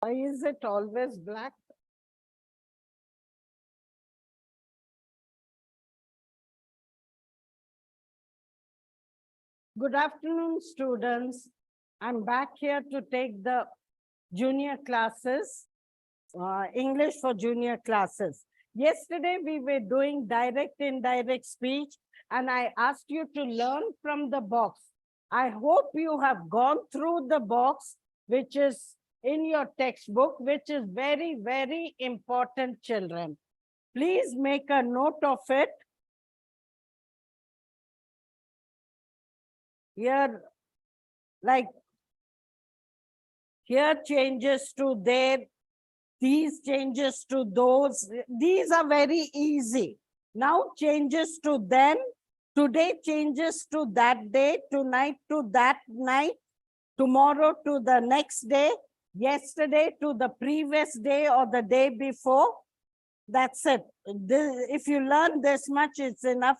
Why is it always black? Good afternoon, students. I'm back here to take the junior classes, English for junior classes. Yesterday, we were doing direct, indirect speech, and I asked you to learn from the box. I hope you have gone through the box, which is in your textbook, which is very, very important, children. Please make a note of it. Here, like, here changes to there, these changes to those. These are very easy. Now changes to then, today changes to that day, tonight to that night, tomorrow to the next day, yesterday to the previous day or the day before. That's it. If you learn this much, it's enough.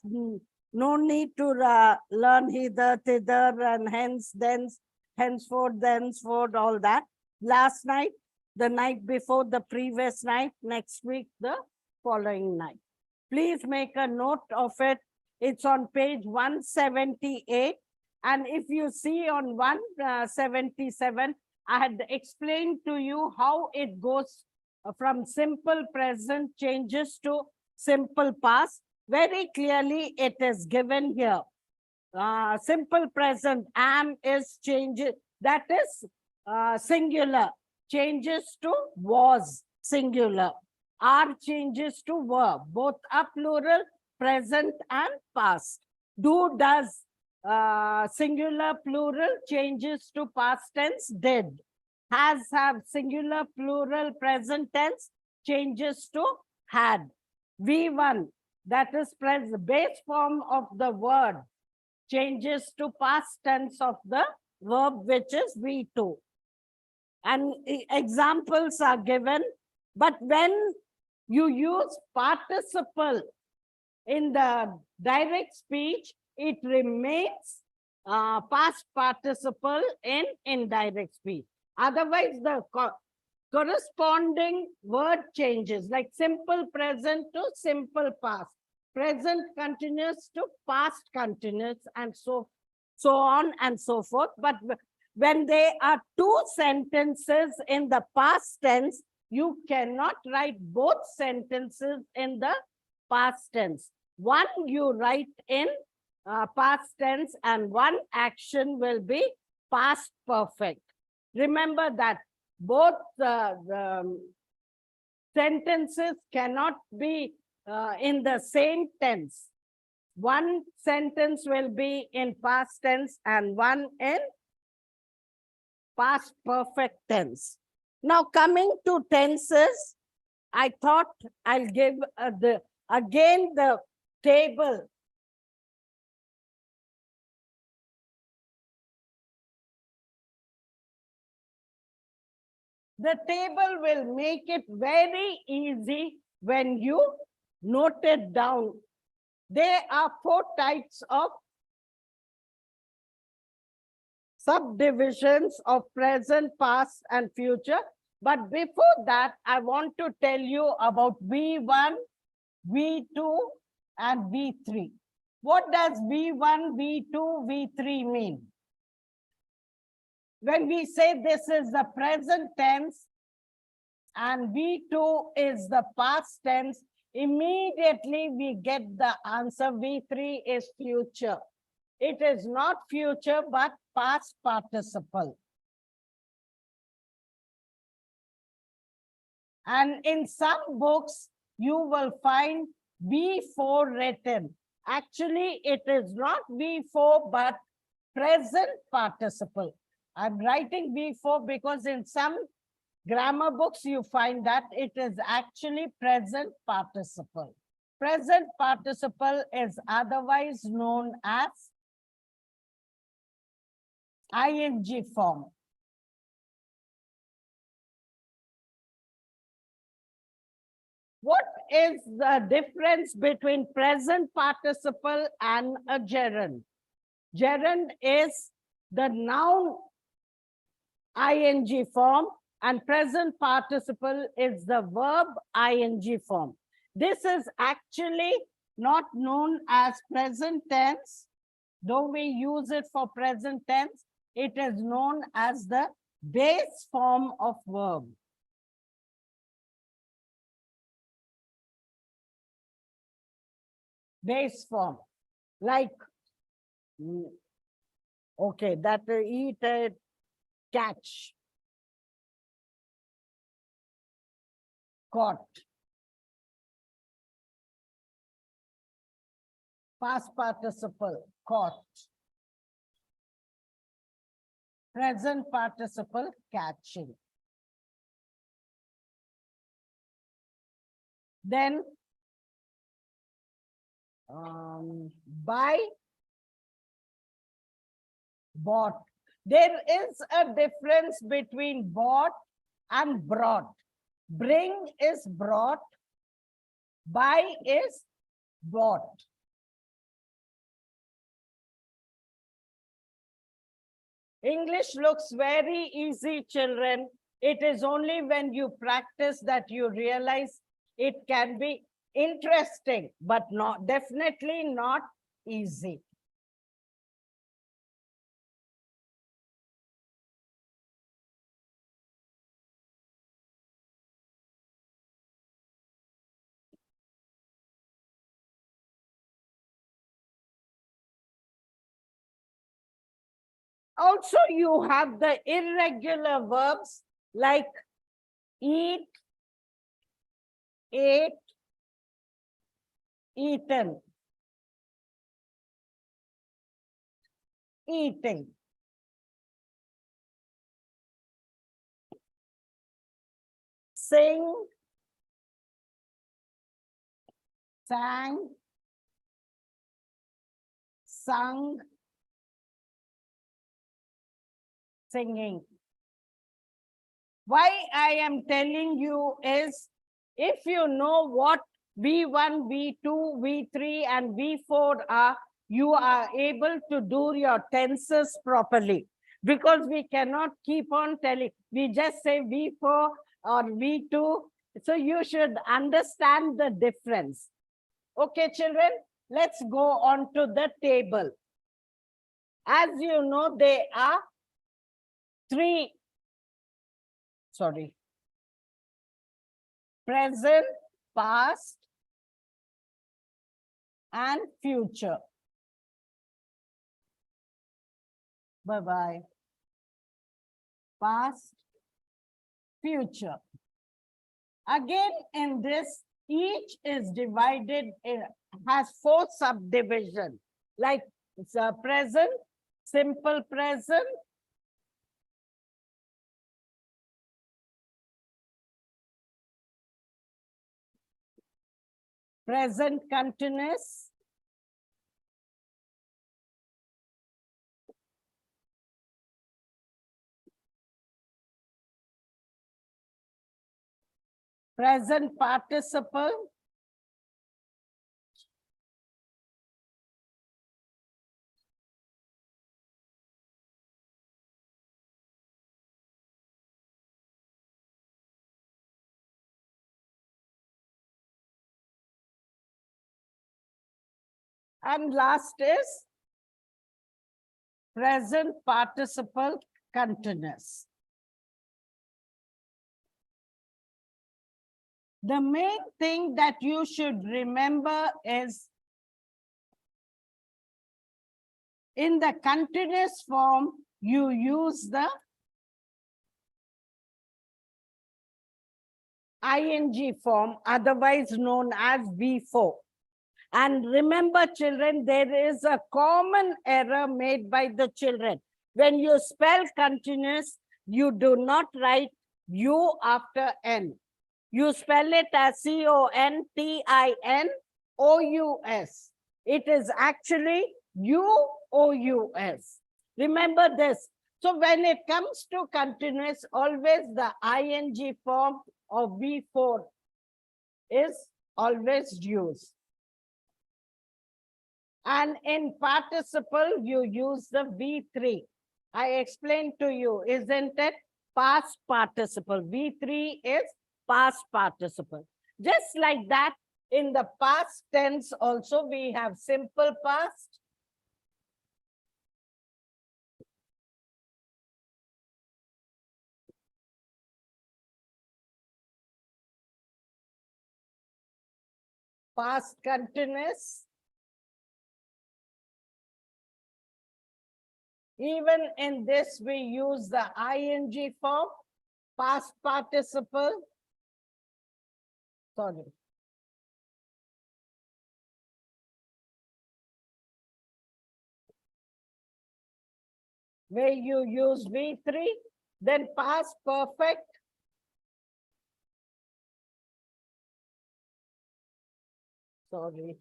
No need to learn hither, thither, and hence, thence, henceforth, thenceforth, all that. Last night, the night before, the previous night, next week, the following night. Please make a note of it. It's on page 178. And if you see on 177, I had explained to you how it goes from simple present changes to simple past. Very clearly, it is given here. Simple present, am is changes, that is singular, changes to was, singular. Are changes to were, both are plural, present and past. Do, does, singular, plural, changes to past tense, did. Has, have, singular, plural, present tense, changes to had. V1, that is base form of the word, changes to past tense of the verb, which is V2. And examples are given, but when you use participle in the direct speech, it remains past participle in indirect speech. Otherwise, the corresponding word changes, like simple present to simple past, present continuous to past continuous, and so on and so forth. But when there are two sentences in the past tense, you cannot write both sentences in the past tense. One you write in past tense, and one action will be past perfect. Remember that both the sentences cannot be in the same tense. One sentence will be in past tense and one in past perfect tense. Now coming to tenses, I thought I'll give again the table. The table will make it very easy when you note it down. There are 4 types of subdivisions of present, past, and future. But before that, I want to tell you about V1, V2, and V3. What does V1, V2, V3 mean? When we say this is the present tense and V2 is the past tense, immediately we get the answer. V3 is future. It is not future, but past participle. And in some books, you will find V4 written. Actually, it is not V4, but present participle. I'm writing V4 because in some grammar books, you find that it is actually present participle. Present participle is otherwise known as ing form. What is the difference between present participle and a gerund? Gerund is the noun ing form, and present participle is the verb ing form. This is actually not known as present tense. Though we use it for present tense, it is known as the base form of verb. Base form, like, okay, that eat, catch, caught. Past participle, caught. Present participle, catching. Then buy, bought. There is a difference between bought and brought. Bring is brought, buy is bought. English looks very easy, children. It is only when you practice that you realize it can be interesting, but not definitely not easy. Also, you have the irregular verbs like eat, ate, eaten, eating. Sing, sang, sung, singing. Why I am telling you is, if you know what V1, V2, V3 and V4 are, you are able to do your tenses properly. Because we cannot keep on telling, we just say V4 or V2. So you should understand the difference. Okay, children, let's go on to the table. As you know, there are present, past, and future. Bye-bye. Past, future. Again, in this, each is divided, has 4 subdivisions, like it's a present, simple present, present continuous, present participle, and last is present participle continuous. The main thing that you should remember is, in the continuous form, you use the ing form, otherwise known as V4. And remember, children, there is a common error made by the children. When you spell continuous, you do not write U after N. You spell it as C-O-N-T-I-N-O-U-S. It is actually U-O-U-S. Remember this. So when it comes to continuous, always the ing form of V4 is always used. And in participle, you use the V3. I explained to you, isn't it? past participle. V3 is past participle. Just like that, in the past tense also we have simple past, past continuous. Even in this, we use the ing form, past participle. Sorry. Where you use V3, then past perfect. Sorry.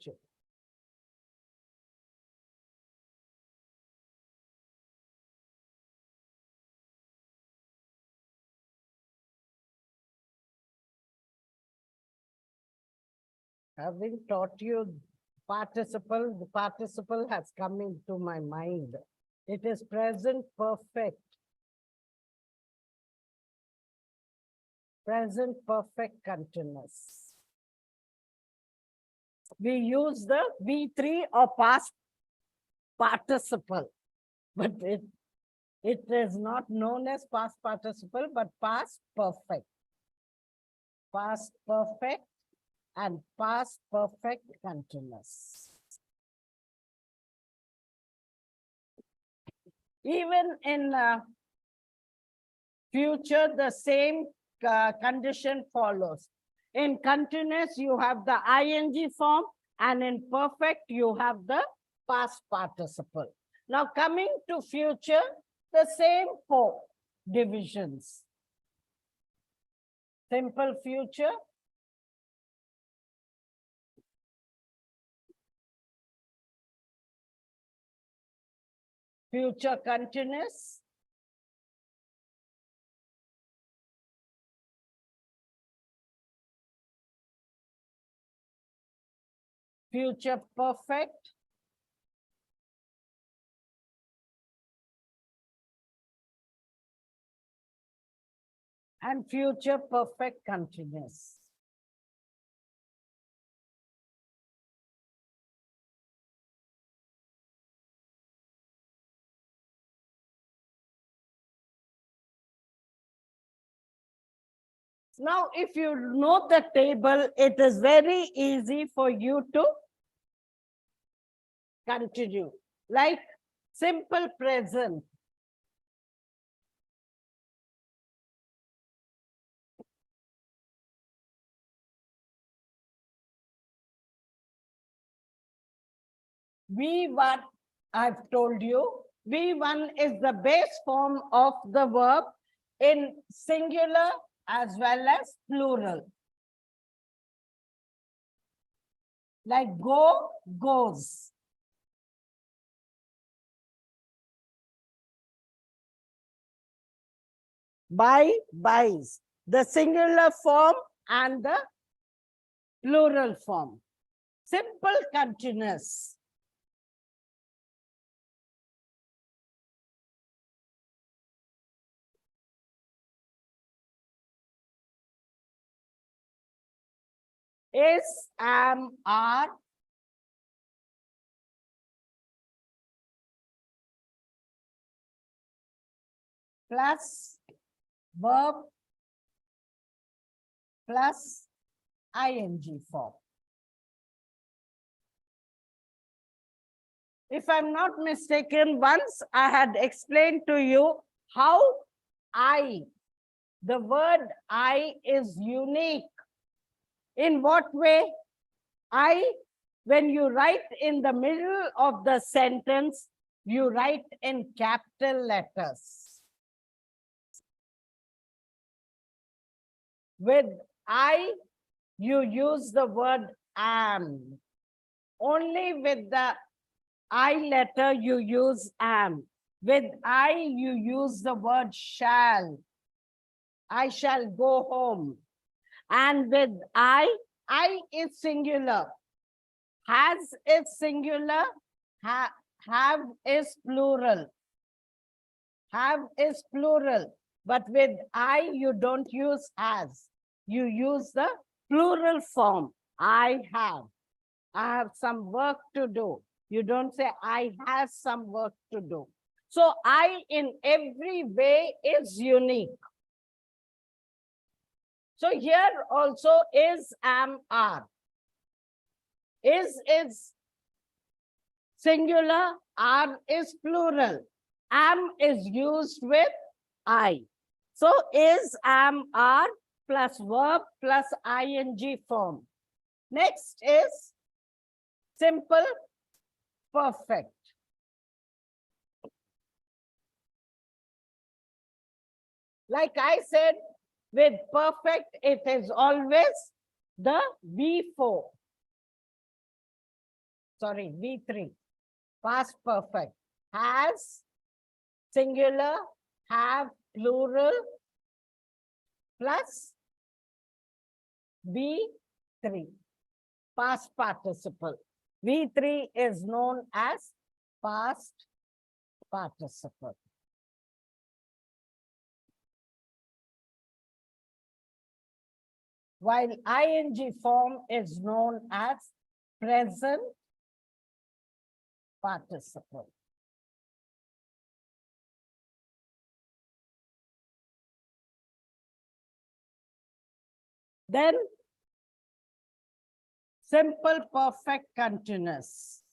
Having taught you participle, the participle has come into my mind. It is present perfect. Present perfect continuous. We use the V3 or past participle, but it is not known as past participle, but past perfect. Past perfect and past perfect continuous. Even in future, the same condition follows. In continuous, you have the ing form, and in perfect, you have the past participle. Now, coming to future, the same 4 divisions. Simple future, future continuous, future perfect, and future perfect continuous. Now, if you know the table, it is very easy for you to continue. Like simple present. V1, I've told you, V1 is the base form of the verb in singular as well as plural. Like go, goes. Buy, buys. The singular form and the plural form. Simple continuous. Is, am, are. Plus verb plus ing form. If I'm not mistaken, once I had explained to you how the word I is unique. In what way? I, when you write in the middle of the sentence, you write in capital letters. With I, you use the word am. Only with the I letter, you use am. With I, you use the word shall. I shall go home. And with I is singular. Has is singular. Have is plural. Have is plural. But with I, you don't use has. You use the plural form. I have. I have some work to do. You don't say I have some work to do. So I in every way is unique. So here also is, am, are. Is singular, are is plural. Am is used with I. So is, am, are plus verb plus ing form. Next is simple perfect. Like I said, with perfect, it is always the V4. Sorry, V3. Past perfect. Has, singular, have, plural, plus V3. Past participle. V3 is known as past participle. While ing form is known as present participle. Then simple perfect continuous.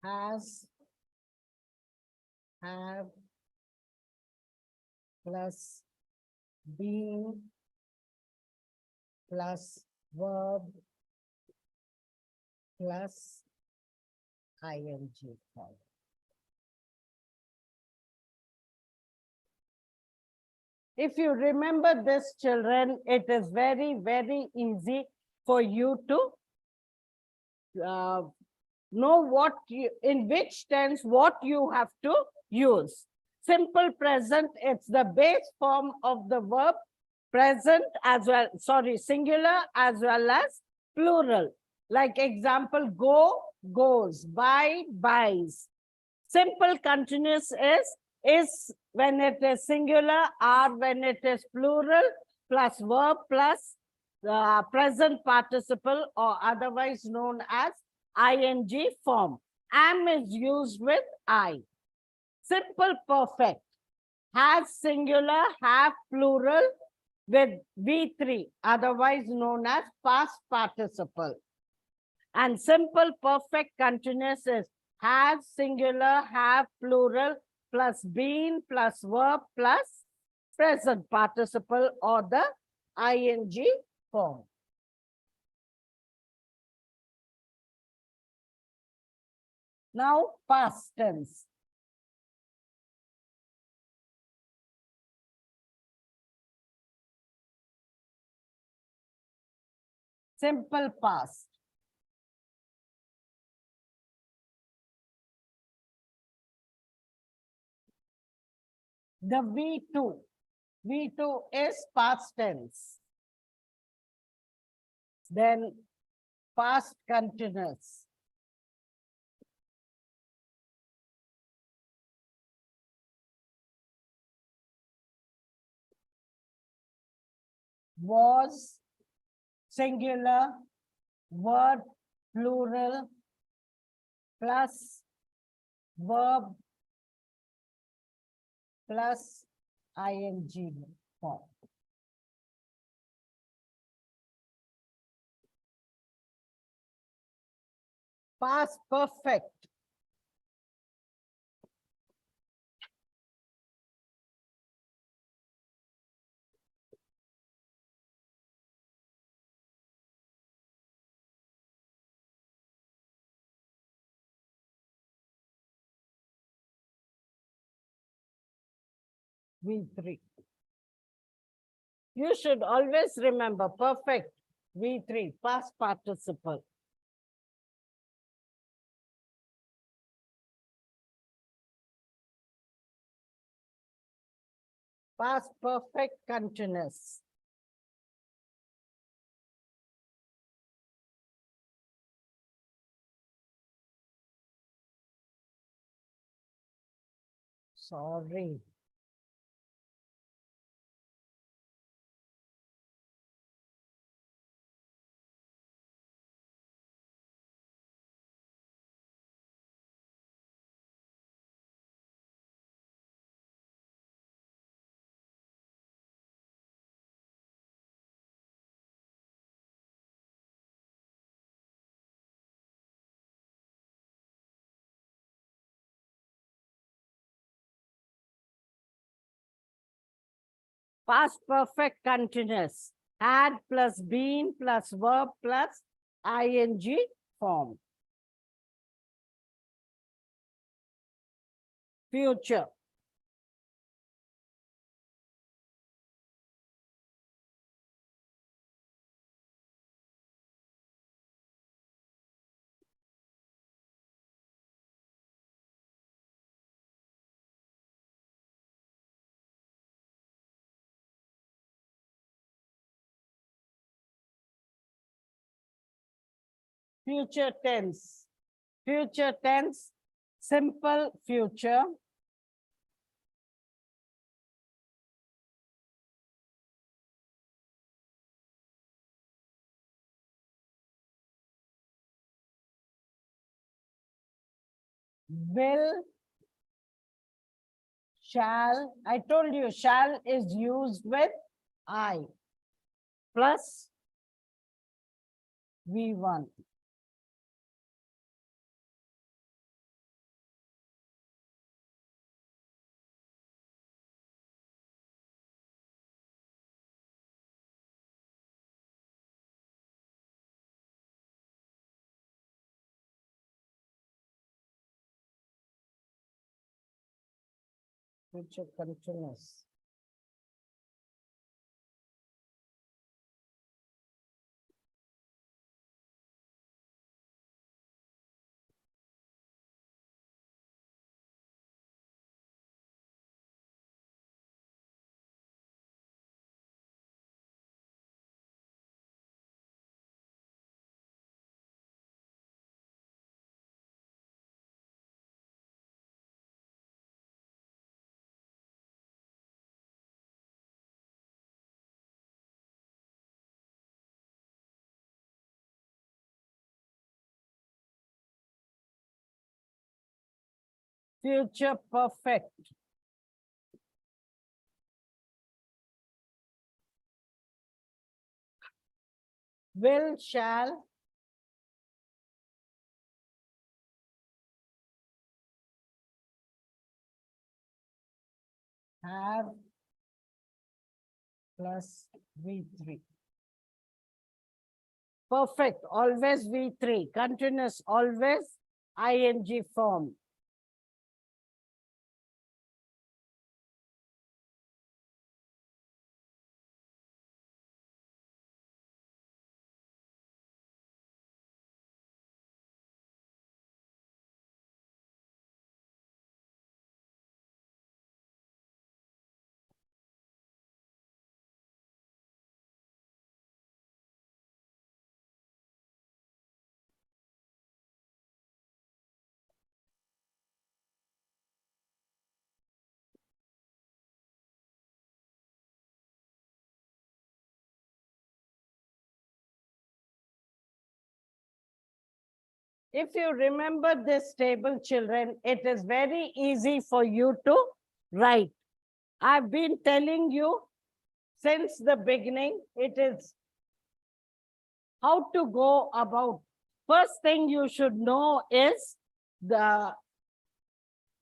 Has, have, plus been, plus verb, plus ing form. If you remember this, children, it is very, very easy for you to know what you, in which tense, what you have to use. Simple present, it's the base form of the verb present as well, sorry, singular as well as plural. Like example, go, goes, buy, buys. Simple continuous is when it is singular, are when it is plural, plus verb plus present participle, or otherwise known as ing form. Am is used with I. Simple perfect has singular, have plural with V3, otherwise known as past participle. And simple perfect continuous is has singular, have plural, plus been, plus verb, plus present participle, or the ing form. Now, past tense. Simple past. The V2. V2 is past tense. Then past continuous. Was, singular, word, plural, plus verb, plus ing form. Past perfect. V3. You should always remember perfect V3, past participle. Past perfect continuous. Sorry. Past perfect continuous. Had plus been plus verb plus ing form. Future. Future tense. Future tense. Simple future. Will, shall. I told you shall is used with I plus V1. Future continuous. Future perfect. Will, shall. Have plus V3. Perfect, always V3. Continuous, always ing form. If you remember this table, children, it is very easy for you to write. I've been telling you since the beginning, it is how to go about. First thing you should know is the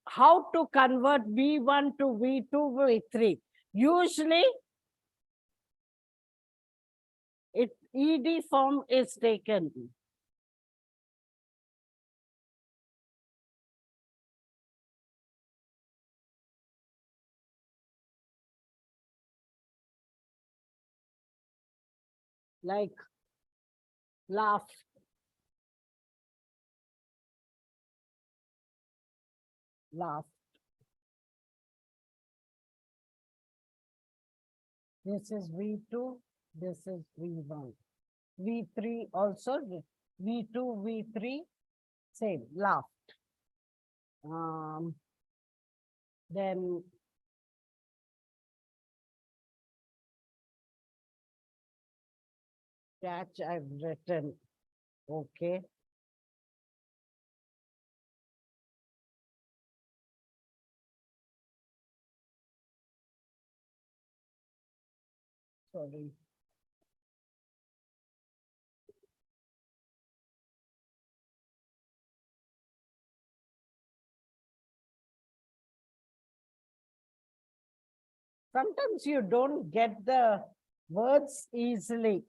how to convert V1 to V2, V3. Usually, ED form is taken. like laugh. Laugh. This is V2, this is V1. V3 also, V2, V3, same, laughed. Then catch I've written, okay. Sorry. Sometimes you don't get the words easily.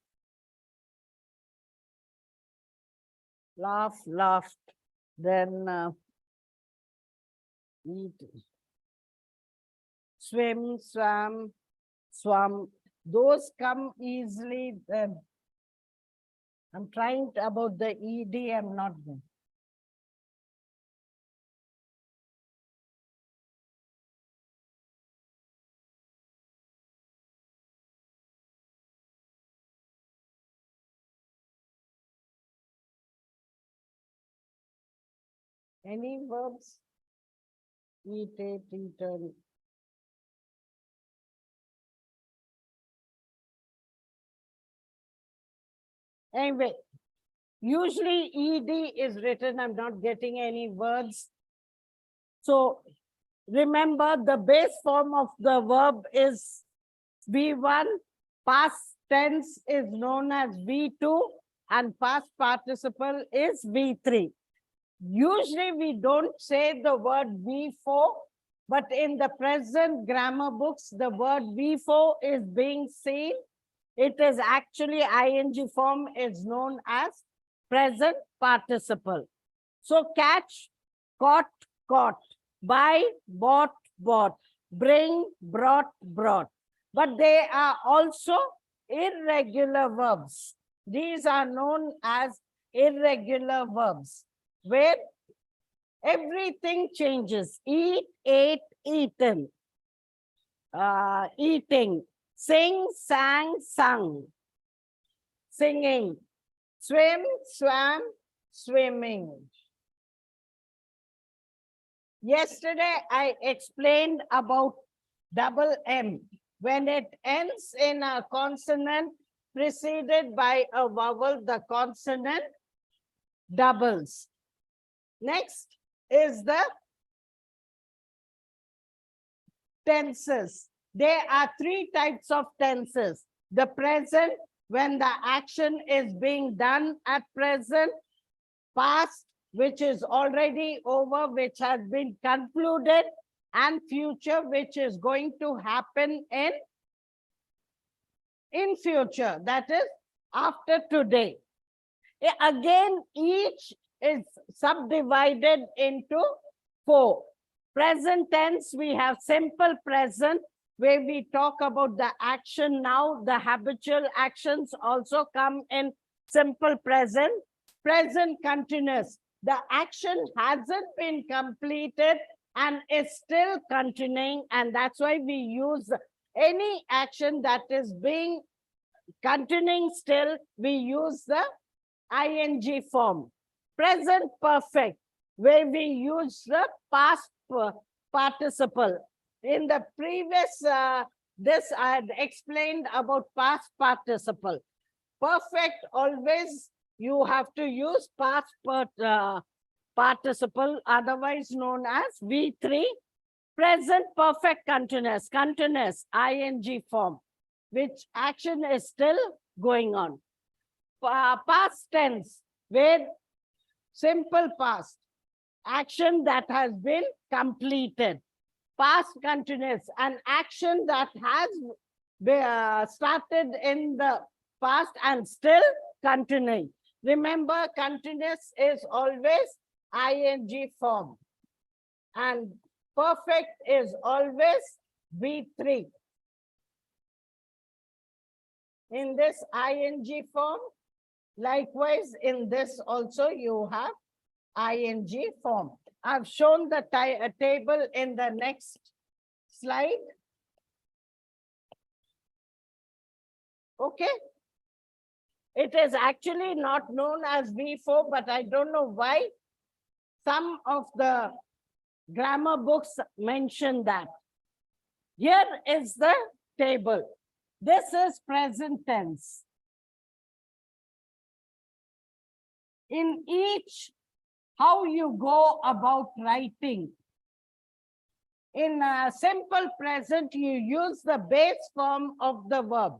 Laugh, laughed, then eat, swim, swam, swam. Those come easily. Then I'm trying about the ED, I'm not good. Any verbs? Eat, ate, eaten. Anyway, usually ED is written, I'm not getting any words. So remember the base form of the verb is V1, past tense is known as V2, and past participle is V3. Usually we don't say the word V4, but in the present grammar books, the word V4 is being seen. It is actually ing form is known as present participle. So catch, caught, caught, buy, bought, bought, bring, brought, brought. But they are also irregular verbs. These are known as irregular verbs, where everything changes. Eat, ate, eaten. Eating. Sing, sang, sung. Singing. Swim, swam, swimming. Yesterday, I explained about double M. When it ends in a consonant preceded by a vowel, the consonant doubles. Next is the tenses. There are three types of tenses. The present, when the action is being done at present. Past, which is already over, which has been concluded. And future, which is going to happen in future. That is after today. Again, each is subdivided into 4. Present tense, we have simple present, where we talk about the action now. The habitual actions also come in simple present. Present continuous, the action hasn't been completed and is still continuing, and that's why we use any action that is being continuing still, we use the ing form. Present perfect, where we use the past participle. In the previous, this I had explained about past participle. Perfect, always you have to use past participle, otherwise known as V3. Present perfect continuous, continuous ing form, which action is still going on. Past tense, where simple past, action that has been completed. Past continuous, an action that has started in the past and still continuing. Remember, continuous is always ing form, and perfect is always V3. in this ing form. Likewise, in this also you have ing form. I've shown the table in the next slide. Okay. It is actually not known as V4, but I don't know why some of the grammar books mention that. Here is the table. This is present tense. In each, how you go about writing. In a simple present, you use the base form of the verb,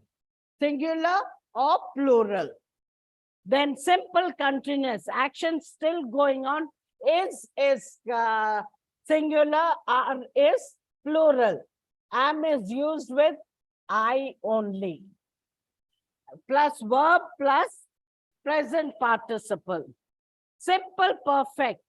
singular or plural. Then simple continuous, action still going on, is singular, are is plural. Am is used with I only. Plus verb plus present participle. Simple perfect.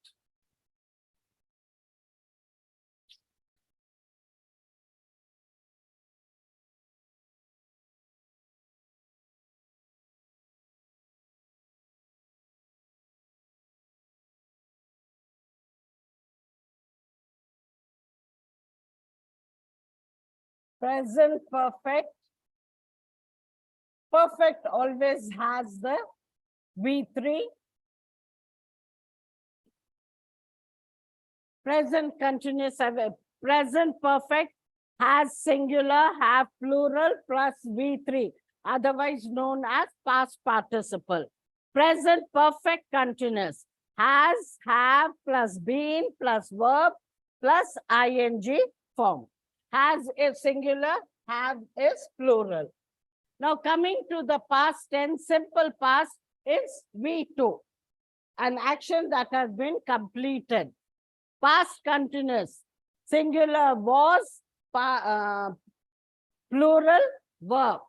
Present perfect. Perfect always has the V3. Present continuous, present perfect has singular, have plural plus V3, otherwise known as past participle. Present perfect continuous has, have plus been plus verb plus ing form. Has is singular, have is plural. Now coming to the past tense, simple past is V2, an action that has been completed. Past continuous, singular was, plural verb.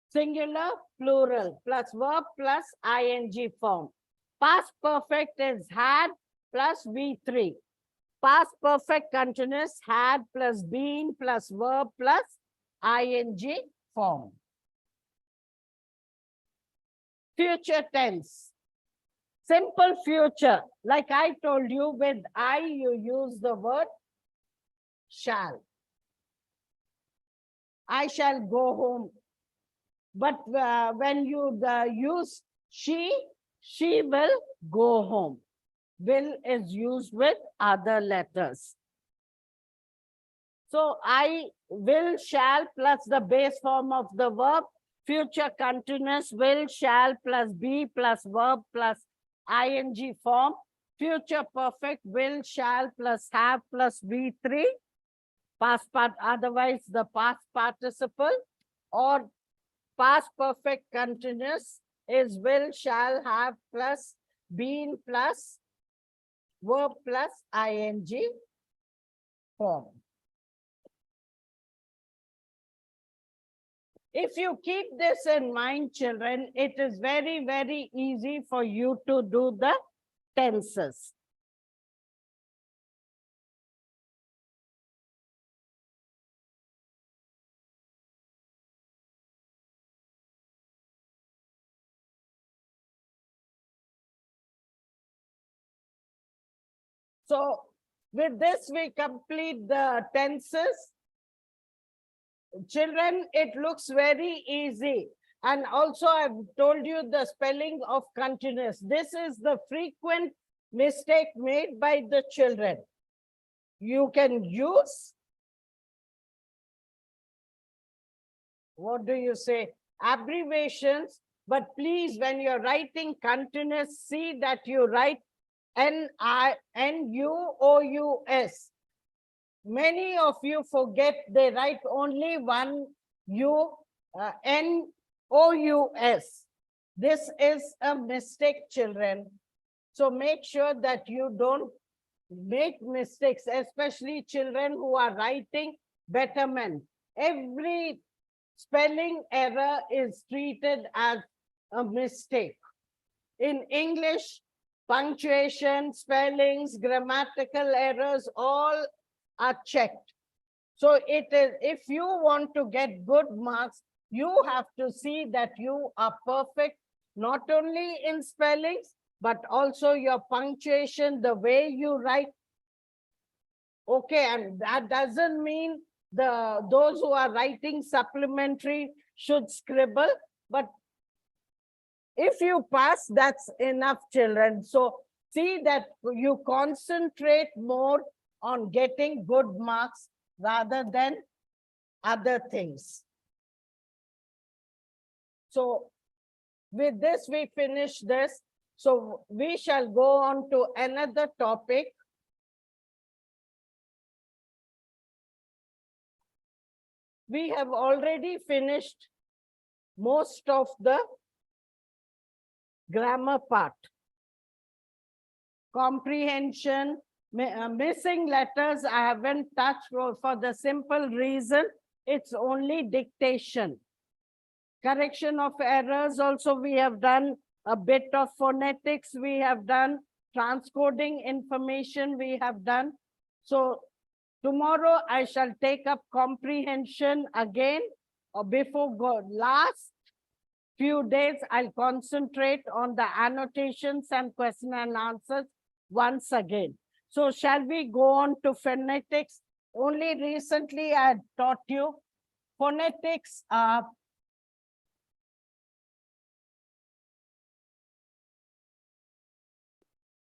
Singular, plural, plus verb plus ing form. Past perfect is had plus V3. Past perfect continuous, had plus been plus verb plus ing form. Future tense. Simple future. Like I told you, with I, you use the word shall. I shall go home. But when you use she will go home. Will is used with other letters. So I will, shall plus the base form of the verb. Future continuous, will, shall plus be plus verb plus ing form. Future perfect, will, shall plus have plus V3. Past part, otherwise the past participle. Or past perfect continuous is will, shall, have plus been plus verb plus ing form. If you keep this in mind, children, it is very, very easy for you to do the tenses. So with this, we complete the tenses. Children, it looks very easy. And also I've told you the spelling of continuous. This is the frequent mistake made by the children. You can use, what do you say, abbreviations, but please, when you're writing continuous, see that you write N-U-O-U-S. Many of you forget, they write only one U, N-O-U-S. This is a mistake, children. So make sure that you don't make mistakes, especially children who are writing betterment. Every spelling error is treated as a mistake. In English, punctuation, spellings, grammatical errors, all are checked. So it is, if you want to get good marks, You have to see that you are perfect, not only in spellings, but also your punctuation, the way you write. Okay, and that doesn't mean those who are writing supplementary should scribble, but if you pass, that's enough, children. So see that you concentrate more on getting good marks rather than other things. So with this, we finish this. So we shall go on to another topic. We have already finished most of the grammar part. Comprehension, missing letters, I haven't touched for the simple reason, it's only dictation. Correction of errors also we have done, a bit of phonetics we have done, transcoding information we have done. So tomorrow I shall take up comprehension again, or before last few days I'll concentrate on the annotations and question and answers once again. So shall we go on to phonetics? Only recently I had taught you phonetics are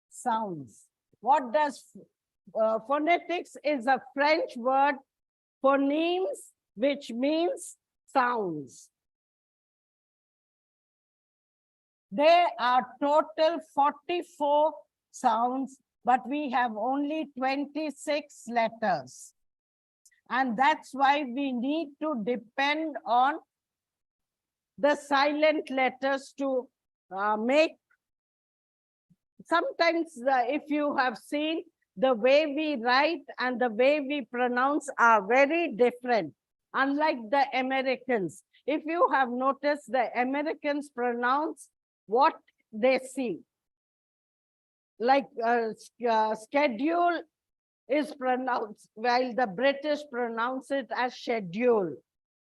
sounds. What does phonetics is a French word, phonemes, which means sounds. There are total 44 sounds, but we have only 26 letters. And that's why we need to depend on the silent letters to make. Sometimes if you have seen, the way we write and the way we pronounce are very different, unlike the Americans. If you have noticed, the Americans pronounce what they see. Like schedule is pronounced, while the British pronounce it as schedule.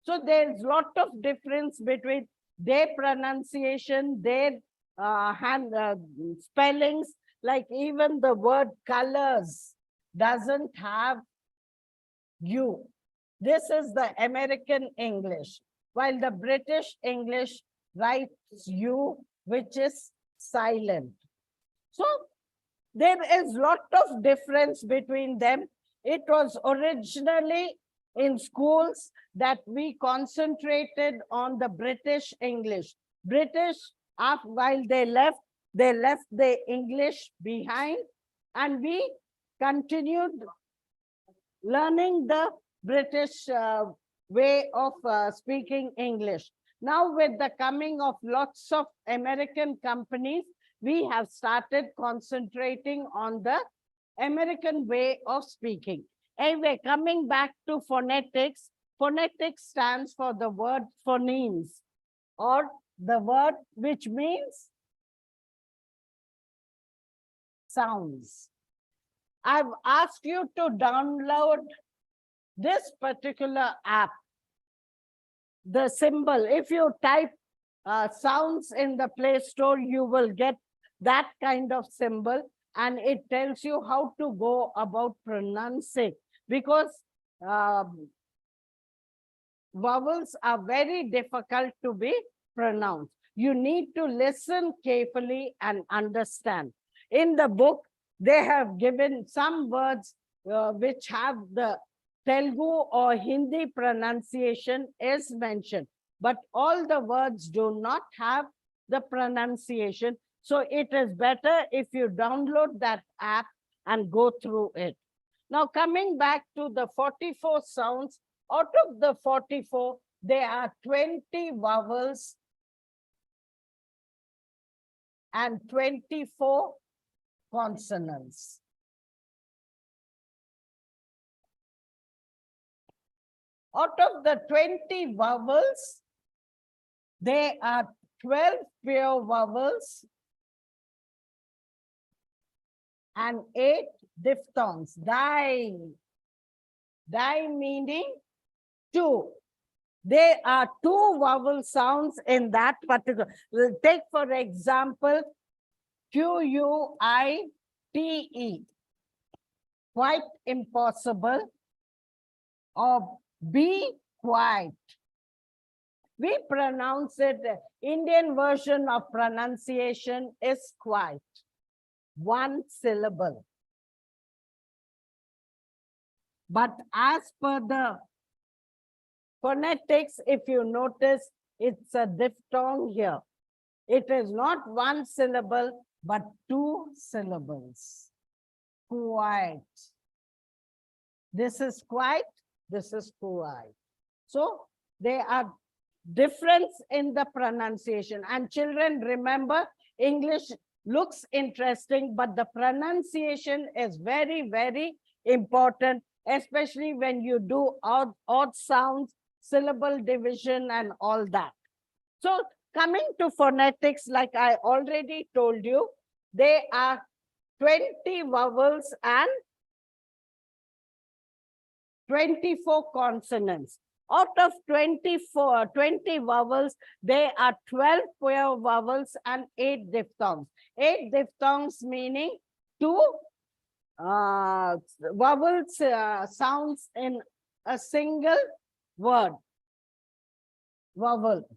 So there's a lot of difference between their pronunciation, their spellings, like even the word colors doesn't have U. This is the American English, while the British English writes U, which is silent. So there is a lot of difference between them. It was originally in schools that we concentrated on the British English. British, while they left the English behind, and we continued learning the British way of speaking English. Now, with the coming of lots of American companies, we have started concentrating on the American way of speaking. Anyway, coming back to phonetics, phonetics stands for the word phonemes, or the word which means sounds. I've asked you to download this particular app. The symbol, if you type sounds in the Play Store, you will get that kind of symbol, and it tells you how to go about pronouncing, because vowels are very difficult to be pronounced. You need to listen carefully and understand. In the book, they have given some words which have the Telugu or Hindi pronunciation is mentioned, but all the words do not have the pronunciation. So it is better if you download that app and go through it. Now, coming back to the 44 sounds, out of the 44, there are 20 vowels and 24 consonants. Out of the 20 vowels, there are 12 pure vowels and 8 diphthongs. Die meaning two. There are two vowel sounds in that particular. Take for example, Q-U-I-T-E. Quite impossible. Or be quiet. We pronounce it, Indian version of pronunciation is quiet. One syllable. But as per the phonetics, if you notice, it's a diphthong here. It is not one syllable, but two syllables. Quiet. This is quiet, this is quiet. So there are difference in the pronunciation. And children, remember, English looks interesting, but the pronunciation is very, very important, especially when you do odd sounds, syllable division, and all that. So coming to phonetics, like I already told you, there are 20 vowels and 24 consonants. Out of 20 vowels, there are 12 pure vowels and 8 diphthongs. 8 diphthongs meaning 2 vowels sounds in a single word, vowel.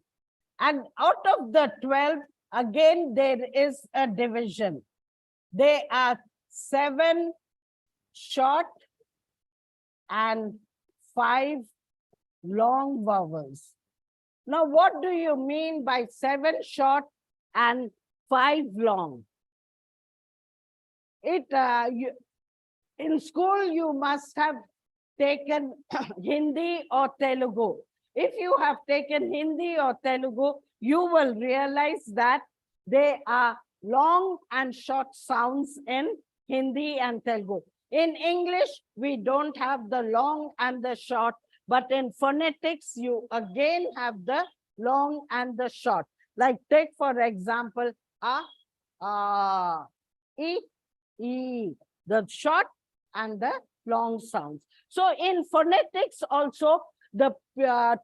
And out of the 12, again, there is a division. There are 7 short and 5 long vowels. Now, what do you mean by 7 short and 5 long? In school, you must have taken Hindi or Telugu. If you have taken Hindi or Telugu, you will realize that there are long and short sounds in Hindi and Telugu. In English, we don't have the long and the short, but in phonetics, you again have the long and the short. Like take for example, e, the short and the long sounds. So in phonetics also, the 12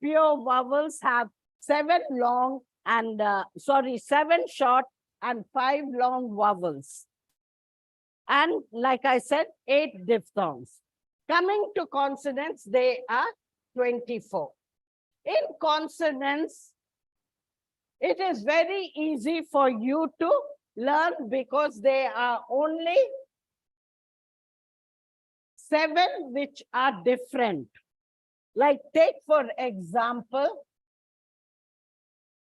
pure vowels have 7 long and 7 short and 5 long vowels. And like I said, 8 diphthongs. Coming to consonants, they are 24. In consonants, it is very easy for you to learn because there are only 7 which are different. Like take for example,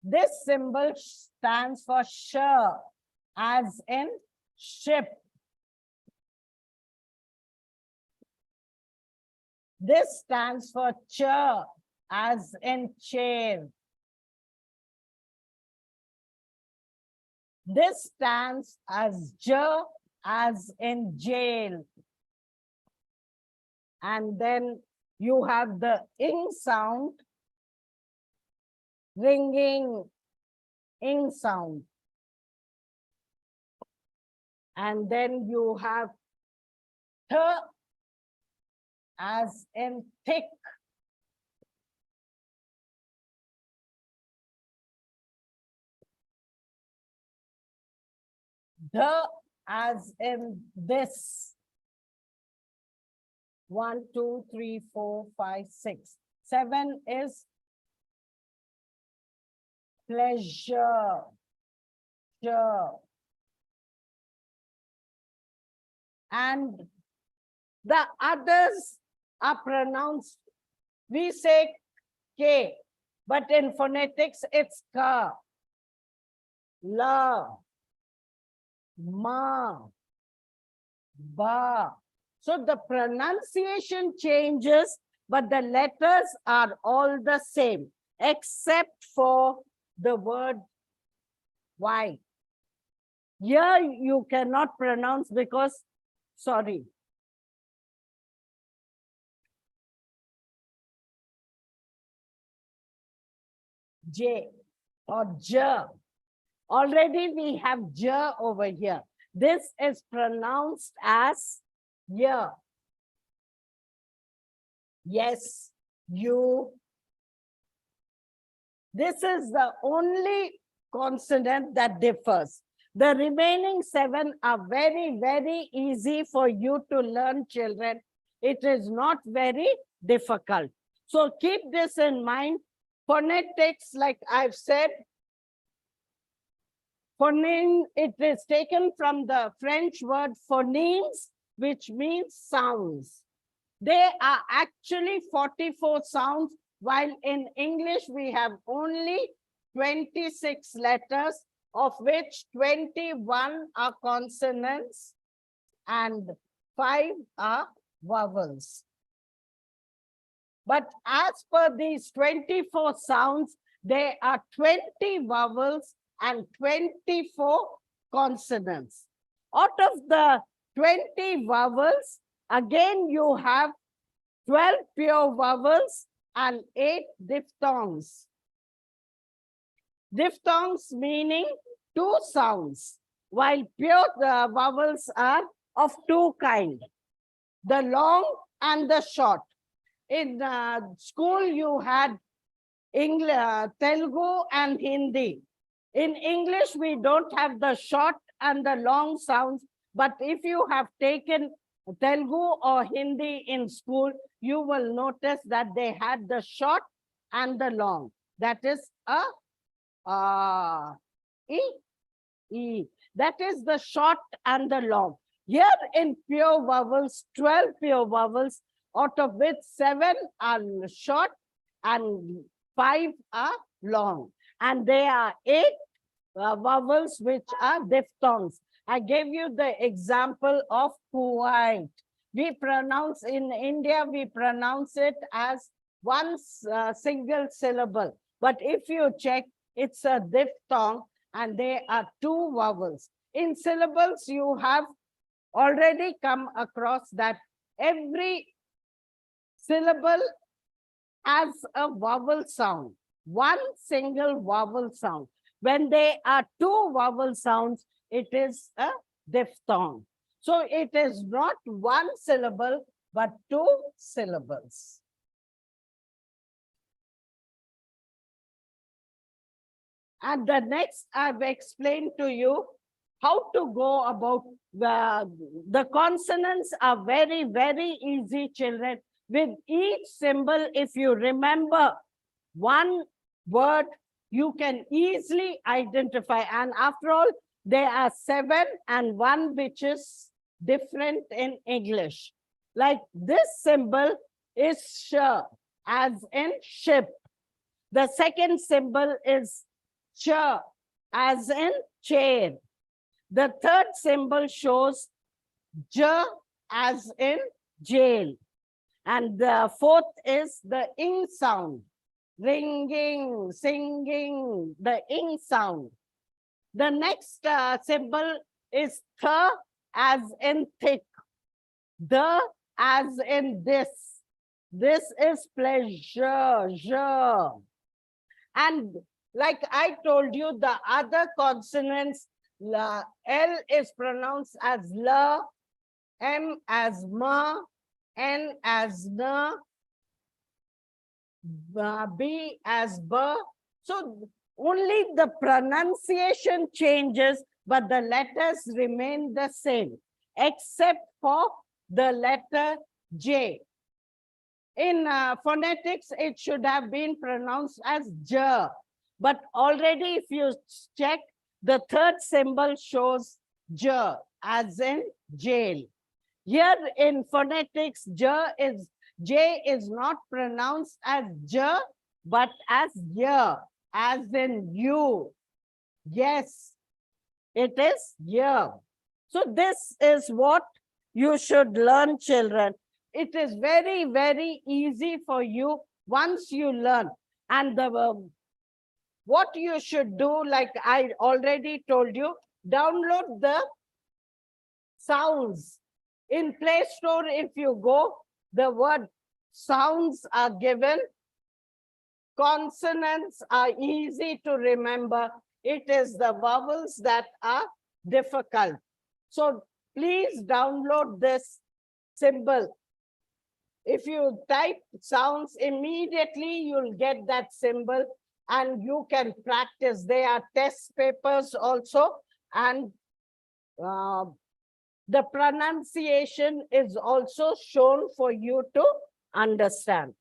this symbol stands for sh, as in ship. This stands for ch, as in chair. This stands as j, as in jail. And then you have the ing sound, ringing, ing sound. And then you have th, as in thick. The, as in this. 1, 2, 3, 4, 5, 6. 7 is pleasure. And the others are pronounced, we say K, but in phonetics it's ka, la, ma, ba. So the pronunciation changes, but the letters are all the same, except for the word Y. Here you cannot pronounce because, sorry. J or J. Already we have J over here. This is pronounced as Y. Yes, you, This is the only consonant that differs. The remaining 7 are very, very easy for you to learn, children. It is not very difficult. So keep this in mind. Phonetics, like I've said, phoneme, it is taken from the French word phonemes, which means sounds. They are actually 44 sounds, while in English we have only 26 letters, of which 21 are consonants and 5 are vowels. But as per these 24 sounds, there are 20 vowels and 24 consonants. Out of the 20 vowels, again you have 12 pure vowels and 8 diphthongs. Diphthongs meaning 2 sounds, while pure vowels are of 2 kinds, the long and the short. In school, you had English, Telugu and Hindi. In English, we don't have the short and the long sounds, but if you have taken Telugu or Hindi in school, you will notice that they had the short and the long. That is E. That is the short and the long. Here in pure vowels, 12 pure vowels, out of which 7 are short and 5 are long. And there are 8 vowels which are diphthongs. I gave you the example of Kuwait. We pronounce, in India, we pronounce it as one single syllable. But if you check, it's a diphthong and there are 2 vowels. In syllables, you have already come across that every syllable has a vowel sound, one single vowel sound. When there are 2 vowel sounds, it is a diphthong. So it is not 1 syllable, but 2 syllables. And the next, I've explained to you how to go about the consonants are very, very easy, children. With each symbol, if you remember one word, you can easily identify. And after all, there are 7 and 1 which is different in English. Like this symbol is sh, as in ship. The second symbol is ch, as in chair. The third symbol shows j, as in jail. And the fourth is the ing sound, ringing, singing, the ing sound. The next symbol is th, as in thick, the, as in this. This is pleasure, je. And like I told you, the other consonants, L is pronounced as la, M as ma, N as na, B as ba. So only the pronunciation changes, but the letters remain the same, except for the letter J. In phonetics, it should have been pronounced as J. But already, if you check, the third symbol shows J, as in jail. Here in phonetics, J is not pronounced as J, but as Y, as in you. Yes, it is Y. So this is what you should learn, children. It is very, very easy for you once you learn. And what you should do, like I already told you, download the sounds. In Play Store, if you go, the word sounds are given. Consonants are easy to remember. It is the vowels that are difficult. So please download this symbol. If you type sounds, immediately you'll get that symbol and you can practice. There are test papers also, and the pronunciation is also shown for you to understand.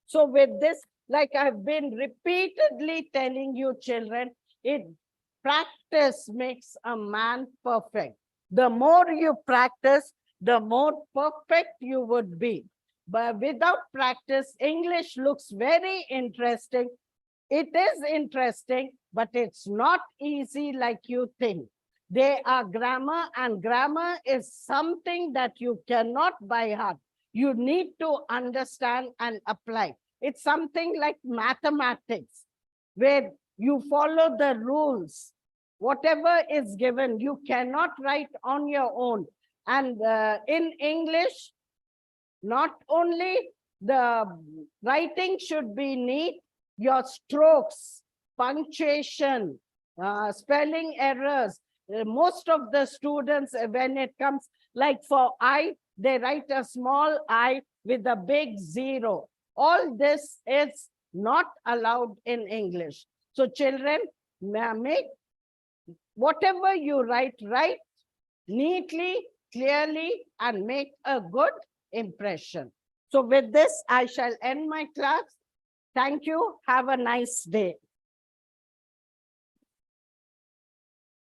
So with this, like I've been repeatedly telling you children, practice makes a man perfect. The more you practice, the more perfect you would be. But without practice, English looks very interesting. It is interesting, but it's not easy like you think. They are grammar, and grammar is something that you cannot by heart. You need to understand and apply. It's something like mathematics, where you follow the rules. Whatever is given, you cannot write on your own. And in English, not only the writing should be neat, your strokes, punctuation, spelling errors. Most of the students, when it comes, like for I, they write a small I with a big zero. All this is not allowed in English. So children, make whatever you write neatly, clearly, and make a good impression. So with this, I shall end my class. Thank you. Have a nice day.